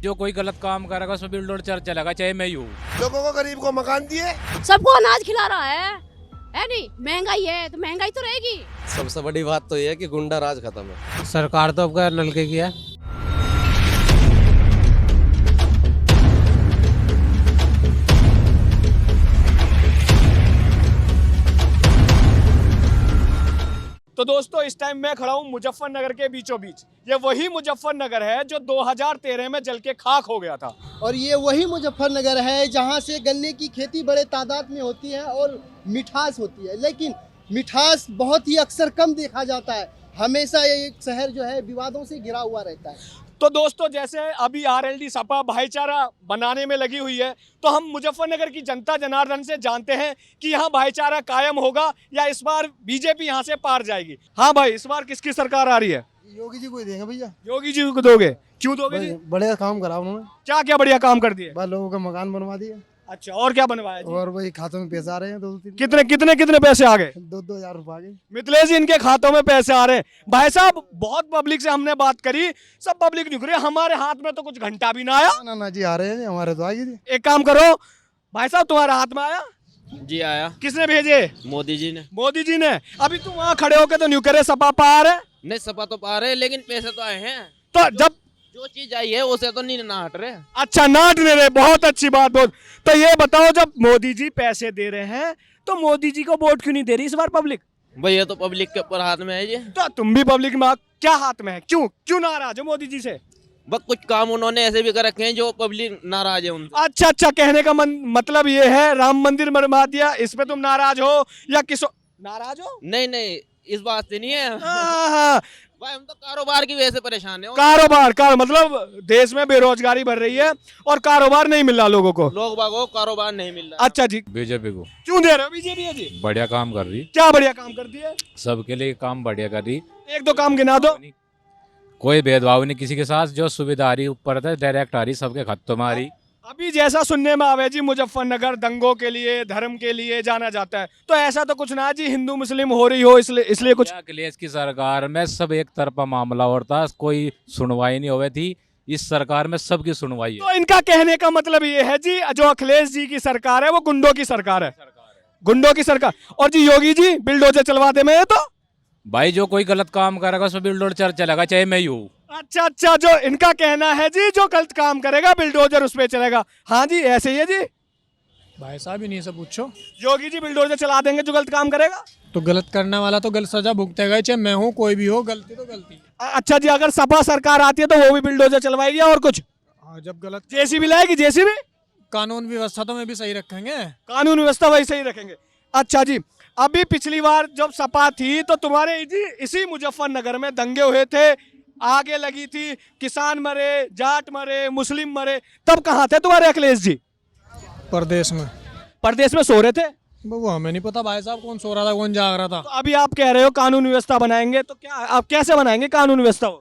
जो कोई गलत काम करेगा उसमें बिल्डर चलेगा, चाहे मैं ही हूँ। लोगों को, गरीब को मकान दिए, सबको अनाज खिला रहा है नहीं? महंगाई है तो महंगाई तो रहेगी। सबसे बड़ी बात तो ये है कि गुंडा राज खत्म है। सरकार तो अब नलके की है। तो दोस्तों इस टाइम मैं खड़ा हूँ मुजफ्फरनगर के बीचों बीच। ये वही मुजफ्फरनगर है जो 2013 में जल के खाक हो गया था। और ये वही मुजफ्फरनगर है जहाँ से गन्ने की खेती बड़े तादाद में होती है और मिठास होती है, लेकिन मिठास बहुत ही अक्सर कम देखा जाता है। हमेशा ये शहर जो है विवादों से घिरा हुआ रहता है। तो दोस्तों जैसे अभी आरएलडी सपा भाईचारा बनाने में लगी हुई है, तो हम मुजफ्फरनगर की जनता जनार्दन से जानते हैं कि यहाँ भाईचारा कायम होगा या इस बार बीजेपी यहाँ से पार जाएगी। हाँ भाई, इस बार किसकी सरकार आ रही है? योगी जी को ही देंगे भैया। योगी जी को दोगे? क्यों दोगे जी? बढ़िया काम करा उन्होंने। क्या क्या बढ़िया काम कर दिए? बस लोगों का मकान बनवा दिया। अच्छा, और क्या बनवाया जी? और वही खातों में पैसे आ रहे हैं, कितने पैसे आ गए? 2,000 रुपए आ गए। मिथिलेश जी, इनके खातों में पैसे आ रहे हैं। भाई साहब, बहुत पब्लिक से हमने बात करी, सब पब्लिक निकल रही है, हमारे हाथ में तो कुछ घंटा भी ना आया। ना जी, आ रहे हैं, हमारे तो आ गई। एक काम करो भाई साहब, तुम्हारे हाथ में आया? जी आया। किसने भेजे? मोदी जी ने। मोदी जी ने। अभी तुम वहाँ खड़े होके तो न्यू करे सपा पार है। नहीं, सपा तो पा रहे, लेकिन पैसे तो आए हैं। तो जब जो चीज आई है उसे तो नहीं ना हट रहे। अच्छा, नाट नहीं रहे, बहुत अच्छी बात। बहुत। तो ये बताओ, जब मोदी जी पैसे दे रहे हैं तो मोदी जी को वोट क्यों नहीं दे रही इस बार पब्लिक? भाई ये तो पब्लिक के ऊपर हाथ में है जी। तो तुम भी पब्लिक में क्या हाथ में है? क्यों नाराज हो मोदी जी से? बस कुछ काम उन्होंने ऐसे भी कर रखे हैं जो पब्लिक नाराज है उनसे। अच्छा, कहने का मतलब ये है राम मंदिर बनवा दिया, इस पे तुम नाराज हो या किस नाराज हो? नहीं, इस बात से नहीं है। हाँ। भाई हम तो कारोबार की वजह से परेशान है। कारोबार मतलब देश में बेरोजगारी बढ़ रही है और कारोबार नहीं मिल रहा लोगों को। लोग बागों को कारोबार नहीं मिल रहा। अच्छा जी, बीजेपी को क्यों दे रहे हो? बीजेपी है जी, बढ़िया काम कर रही, क्या बढ़िया काम करती है? सबके लिए काम बढ़िया कर रही। एक दो काम गिना दो। कोई भेदभाव नहीं किसी के साथ, जो सुविधा आ रही ऊपर से डायरेक्ट आ रही, सबके खत्म आ रही। अभी जैसा सुनने में आवे जी, मुजफ्फरनगर दंगों के लिए, धर्म के लिए जाना जाता है, तो ऐसा तो कुछ ना जी, हिंदू मुस्लिम हो रही हो इसलिए कुछ? अखिलेश की सरकार में सब एक तरफा मामला और था, कोई सुनवाई नहीं हुई थी। इस सरकार में सबकी सुनवाई है। तो इनका कहने का मतलब ये है जी, जो अखिलेश जी की सरकार है वो गुंडों की सरकार है। गुंडों की सरकार। और जी योगी जी बिल्डोजर चलवाते में, तो भाई जो कोई गलत काम करेगा उसमें बिल्डर चलेगा, चाहे मैं ही हूँ। अच्छा, जो इनका कहना है जी, जो गलत काम करेगा बिल्डोजर उस पे चलेगा। हाँ जी, ऐसे ही है जी। भाई साहब इन्हीं से पूछो। योगी जी बिल्डोजर चला देंगे जो गलत काम करेगा? तो गलत करने वाला तो गलत सजा भुगतेगा, चाहे मैं हूँ कोई भी हो, गलती तो गलती। अच्छा जी, अगर सपा सरकार आती है तो वो भी बिल्डोजर चलवाएगी और कुछ? हाँ, जब गलत जेसीबी लाएगी, जेसीबी। कानून व्यवस्था तो में भी सही रखेंगे। कानून व्यवस्था वैसे ही रखेंगे। अच्छा जी, अभी पिछली बार जब सपा थी तो तुम्हारे जी इसी मुजफ्फरनगर में दंगे हुए थे, आगे लगी थी, किसान मरे, जाट मरे, मुस्लिम मरे, तब कहाँ थे तुम्हारे अखिलेश जी? प्रदेश में। प्रदेश में सो रहे थे। वो हमें नहीं पता भाई साहब, कौन सो रहा था कौन जाग रहा था। तो अभी आप कह रहे हो कानून व्यवस्था बनाएंगे, तो क्या आप कैसे बनाएंगे कानून व्यवस्था?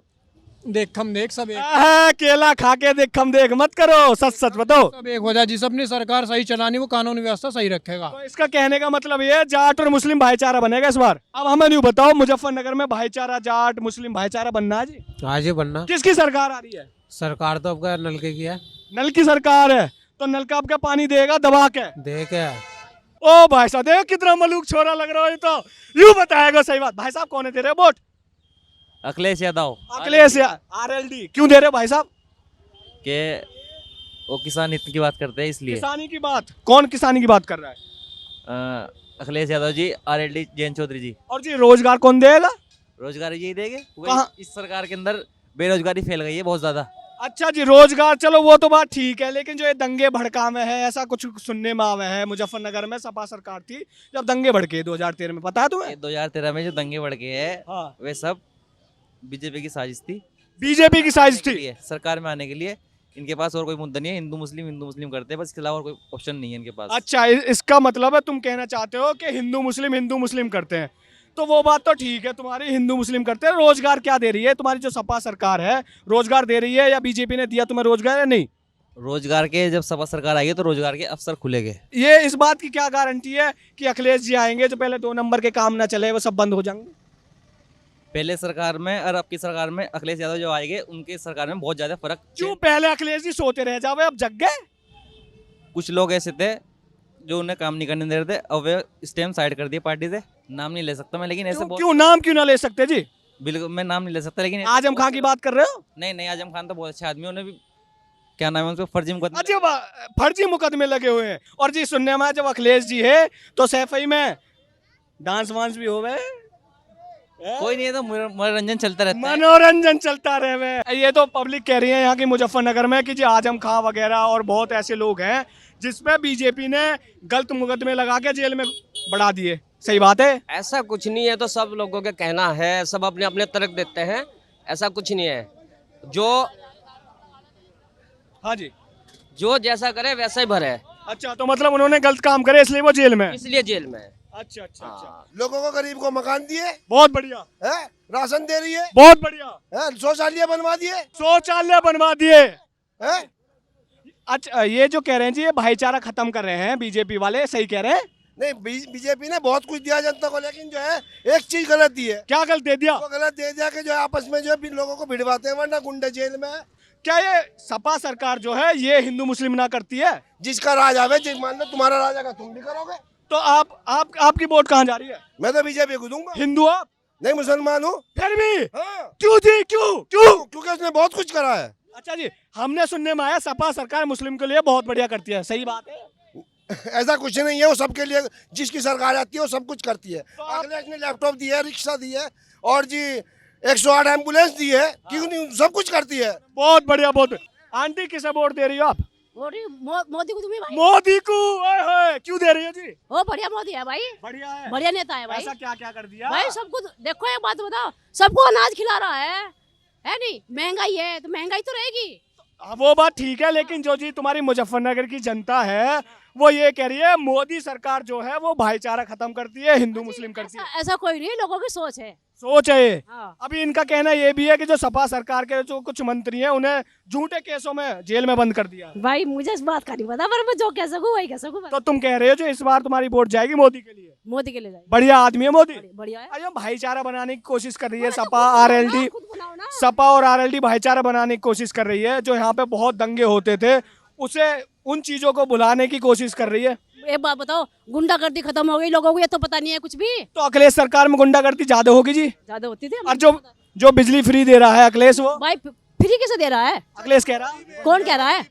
देख सब एक। केला खा के देख मत करो, सच बताओ। सब एक हो जाए जी, सबने सरकार सही चलानी, वो कानून व्यवस्था सही रखेगा। तो इसका कहने का मतलब ये है जाट और मुस्लिम भाईचारा बनेगा इस बार। अब हमें नहीं बताओ, मुजफ्फरनगर में भाईचारा, जाट मुस्लिम भाईचारा बनना है जी? आज ही बनना। किसकी सरकार आ रही है? सरकार तो अब नलके की है। नल की सरकार है, तो नल का आपका पानी देगा दबा के? देख ओ भाई साहब, देखो कितना मलूक छोरा लग रहा है। तो यूं बताएगा सही बात। भाई साहब कौन है दे रहे वोट? अखिलेश यादव। अखिलेश आरएलडी क्यों दे रहे भाई साहब? के वो किसान हित की बात करते हैं इसलिए। किसानी की बात? कौन किसानी की बात कर रहा है? अखिलेश यादव जी, आरएलडी जैन चौधरी जी। और जी रोजगार कौन देगा? रोजगार यही देंगे। कहाँ? इस सरकार के अंदर बेरोजगारी फैल गई है बहुत ज्यादा। अच्छा जी, रोजगार चलो वो तो बात ठीक है, लेकिन जो ये दंगे भड़कावे हैं, ऐसा कुछ सुनने में आवे है। मुजफ्फरनगर में सपा सरकार थी जब दंगे भड़के 2013 में, पता है तुम्हें? 2013 में जो दंगे भड़के हैं, हाँ। वे सब बीजेपी की साजिश थी। बीजेपी की साजिश थी सरकार में आने के लिए। इनके पास और कोई मुद्दा नहीं है, हिंदू मुस्लिम करते हैं बस, इसके अलावा और कोई ऑप्शन नहीं है इनके पास। अच्छा, इसका मतलब है तुम कहना चाहते हो कि हिंदू मुस्लिम करते हैं, तो वो बात तो ठीक है तुम्हारी, हिंदू मुस्लिम करते हैं। रोजगार क्या दे रही है तुम्हारी जो सपा सरकार है? रोजगार दे रही है या बीजेपी ने दिया तुम्हें रोजगार या नहीं? रोजगार के जब सपा सरकार आएगी तो रोजगार के अवसर खुलेंगे। ये इस बात की क्या गारंटी है कि अखिलेश जी आएंगे जो पहले 2 नंबर के काम ना चले वो सब बंद हो जाएंगे? पहले सरकार में और अब की सरकार में अखिलेश यादव जो आएंगे उनके सरकार में बहुत ज्यादा फर्क। क्यों पहले अखिलेश जी सोते रह जावे, अब जग गए? कुछ लोग ऐसे थे जो उन्हें काम नहीं करने दे रहे थे, अब वे इस टाइम साइड कर दिए पार्टी से। नाम नहीं ले सकता मैं, लेकिन ऐसे क्यों, बहुत क्यों नाम क्यों ना ले सकते जी? बिल्कुल मैं नाम नहीं ले सकता, लेकिन आजम खान की बात कर रहे हो? नहीं आजम खान तो बहुत अच्छे आदमी, उन्हें भी क्या नाम है उनको फर्जी मुकदमे। अच्छा, फर्जी मुकदमे लगे हुए हैं। और जी सुनने में जब अखिलेश जी है तो सैफई में डांस वांस भी हो गए। कोई नहीं है तो मनोरंजन चलता रहता है। मनोरंजन चलता रहे। ये तो पब्लिक कह रही है यहाँ की मुजफ्फरनगर में कि जी आजम खान वगैरह और बहुत ऐसे लोग हैं जिसपे बीजेपी ने गलत मुकदमे लगा के जेल में बढ़ा दिए। सही बात है? ऐसा कुछ नहीं है, तो सब लोगों का कहना है, सब अपने अपने तर्क देते हैं। ऐसा कुछ नहीं है, जो हाँ जी, जो जैसा करे वैसा ही भरे, अच्छा तो मतलब उन्होंने गलत काम करे इसलिए वो जेल में है। इसलिए जेल में है। अच्छा अच्छा अच्छा, हाँ। लोगों को गरीब को मकान दिए बहुत बढ़िया है, राशन दे रही है, बहुत बढ़िया, शौचालय बनवा दिए शौचालय बनवा दिए। है। अच्छा, ये जो कह रहे हैं जी ये भाईचारा खत्म कर रहे हैं बीजेपी वाले, सही कह रहे हैं? नहीं, बीजेपी ने बहुत कुछ दिया जनता को, लेकिन जो है एक चीज गलत दी है। क्या गलत दे दिया? वो गलत दे दिया कि जो है आपस में जो है लोगों को भिड़वाते हैं, वरना गुंडे जेल में है। क्या ये सपा सरकार जो है ये हिंदू मुस्लिम ना करती है? जिसका राज आवे, मान लो तुम्हारा राज आएगा तुम भी करोगे। तो आपकी वोट कहाँ जा रही है? मैं तो बीजेपी को दूंगा। हिंदू आप? नहीं, मुसलमान हूँ। फिर भी हाँ। क्यों जी, क्यों क्यों? क्योंकि उसने बहुत कुछ करा है। अच्छा जी, हमने सुनने में आया सपा सरकार मुस्लिम के लिए बहुत बढ़िया करती है, सही बात है? ऐसा कुछ नहीं है, वो सबके लिए जिसकी सरकार आती है वो सब कुछ करती है। तो आप- अखिलेश ने लैपटॉप दिया है, रिक्शा दी है, और जी 108 एम्बुलेंस दी है। क्यों नहीं, सब कुछ करती है। बहुत बढ़िया, बहुत। आंटी किसे वोट दे रही हो आप? मोदी को तुम्हें भाई, मोदी को। ओए होए, क्यों दे रही हो जी? वो बढ़िया मोदी है भाई, बढ़िया है। बढ़िया नेता है भाई। ऐसा क्या क्या कर दिया? भाई सबको देखो, एक बात बताओ, सबको अनाज खिला रहा है नहीं? महंगाई है तो महंगाई तो रहेगी। हाँ, वो बात ठीक है, लेकिन जो जी तुम्हारी मुजफ्फरनगर की जनता है वो ये कह रही है मोदी सरकार जो है वो भाईचारा खत्म करती है, हिंदू मुस्लिम करती है। ऐसा कोई नहीं, लोगों की सोच है। सोच है ये। हाँ। अभी इनका कहना ये भी है कि जो सपा सरकार के जो कुछ मंत्री हैं उन्हें झूठे केसों में जेल में बंद कर दिया। भाई मुझे इस बात का नहीं पता, पर मैं जो कह सकूं वही कह सकूं। तो तुम कह रहे हो जो इस बार तुम्हारी वोट जाएगी मोदी के लिए? मोदी के लिए जाएगी। बढ़िया आदमी है मोदी। बढ़िया है। अरे भाईचारा बनाने की कोशिश कर रही है तो सपा आरएलडी, खुद बनाओ ना। सपा और आरएलडी भाईचारा बनाने की कोशिश कर रही है। जो यहाँ पे बहुत दंगे होते थे उसे, उन चीजों को भुलाने की कोशिश कर रही है। एक बात बताओ, गुंडागर्दी खत्म हो गई, लोगों को ये तो पता नहीं है कुछ भी। तो अखिलेश सरकार में गुंडागर्दी ज्यादा होगी जी। ज्यादा होती थी। और जो बिजली फ्री दे रहा है अखिलेश, वो भाई फ्री कैसे दे रहा है? अखिलेश कह रहा है। कौन कह रहा है?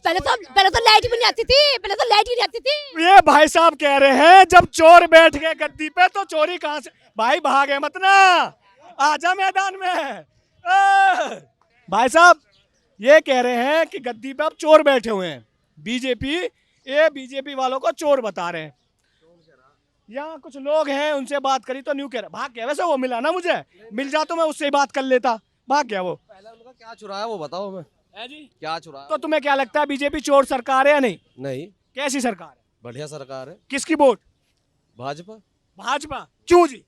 पहले तो लाइट भी नहीं आती थी, पहले तो लाइट ही नहीं आती थी। ये भाई साहब कह रहे हैं जब चोर बैठ गए गद्दी पे तो चोरी कहाँ से? भाई भागे मत ना, आजा मैदान में। भाई साहब ये कह रहे हैं कि गद्दी पे अब चोर बैठे हुए हैं। बीजेपी वालों को चोर बता रहे हैं। यहाँ कुछ लोग हैं, उनसे बात करी तो न्यू कह रहे, भाग गया। वैसे वो मिला ना, मुझे मिल जा तो मैं उससे ही बात कर लेता, भाग गया वो। पहले उनका क्या चुराया वो बताओ हमें, है जी? क्या चुराया? तो तुम्हें क्या लगता है बीजेपी चोर सरकार है या नहीं? नहीं, कैसी सरकार है? बढ़िया सरकार है। किसकी वोट? भाजपा। भाजपा। क्यों जी?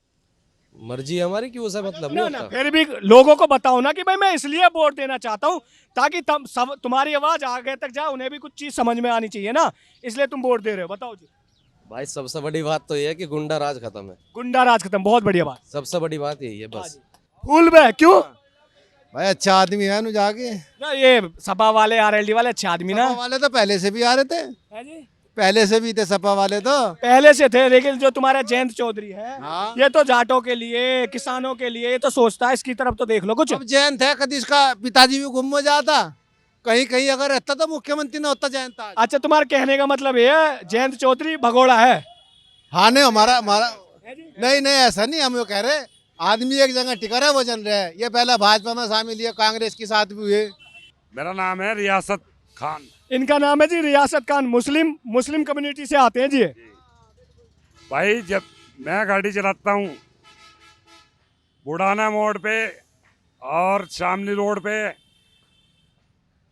मर्जी है हमारी, क्यों उसे मतलब ना नहीं ना, होता। फिर भी लोगों को बताओ ना कि भाई मैं इसलिए वोट देना चाहता हूँ ताकि तुम्हारी आवाज आगे तक जाए, उन्हें भी कुछ चीज समझ में आनी चाहिए ना, इसलिए तुम वोट दे रहे हो। बताओ जी। भाई सबसे बड़ी बात तो ये है कि गुंडा राज खत्म है। गुंडा राज खत्म, बहुत बढ़िया बात। सबसे बड़ी बात यही है बस। फूल बे क्यों? भाई अच्छा आदमी है जाके। ना ये सपा वाले आरएलडी वाले अच्छे आदमी ना। सपा वाले तो पहले से भी आ रहे थे, है जी? पहले से भी थे सपा वाले तो। पहले से थे, लेकिन जो तुम्हारा जयंत चौधरी है हाँ। ये तो जाटों के लिए, किसानों के लिए, ये तो सोचता है। इसकी तरफ तो देख लो कुछ। अब जयंत है, कभी इसका पिताजी भी गुम हो जाता, कहीं कहीं अगर रहता तो मुख्यमंत्री न होता जयंत आज। अच्छा, तुम्हारे कहने का मतलब ये है जयंत चौधरी भगोड़ा है? हाँ नहीं, हमारा नहीं नहीं ऐसा नहीं, हम ये कह रहे आदमी एक जगह टिका रहा है, वो चल रहा है। ये पहला भाजपा में शामिल है, कांग्रेस के साथ भी हुए। मेरा नाम है रियासत खान। इनका नाम है जी रियासत खान। मुस्लिम कम्युनिटी से आते हैं जी। भाई जब मैं गाड़ी चलाता हूँ बुढ़ाना मोड़ पे और शामली रोड पे,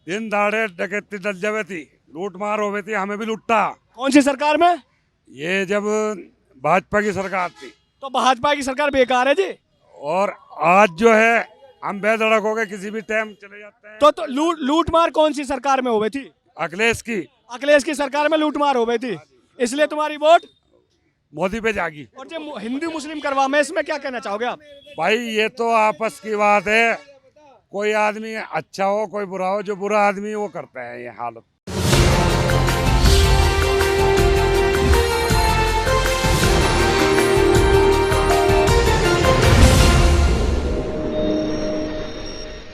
दिन दाड़े डकैती डल जावे थी, लूट मार हो गई थी, हमें भी लुट्टा। कौन सी सरकार में? ये जब भाजपा की सरकार थी। तो भाजपा की सरकार बेकार है जी। और आज जो है हम बेधड़क हो गए, किसी भी टाइम चले जाते हैं। तो लूट मार कौन सी सरकार में हो गई थी? अखिलेश की अखिलेश की सरकार में लूट मार हो गई थी, इसलिए तुम्हारी वोट? मोदी पे जागी। और जो हिंदू मुस्लिम करवा में इसमें क्या कहना चाहोगे आप? भाई ये तो आपस की बात है, कोई आदमी अच्छा हो कोई बुरा हो, जो बुरा आदमी वो करता है ये हालत।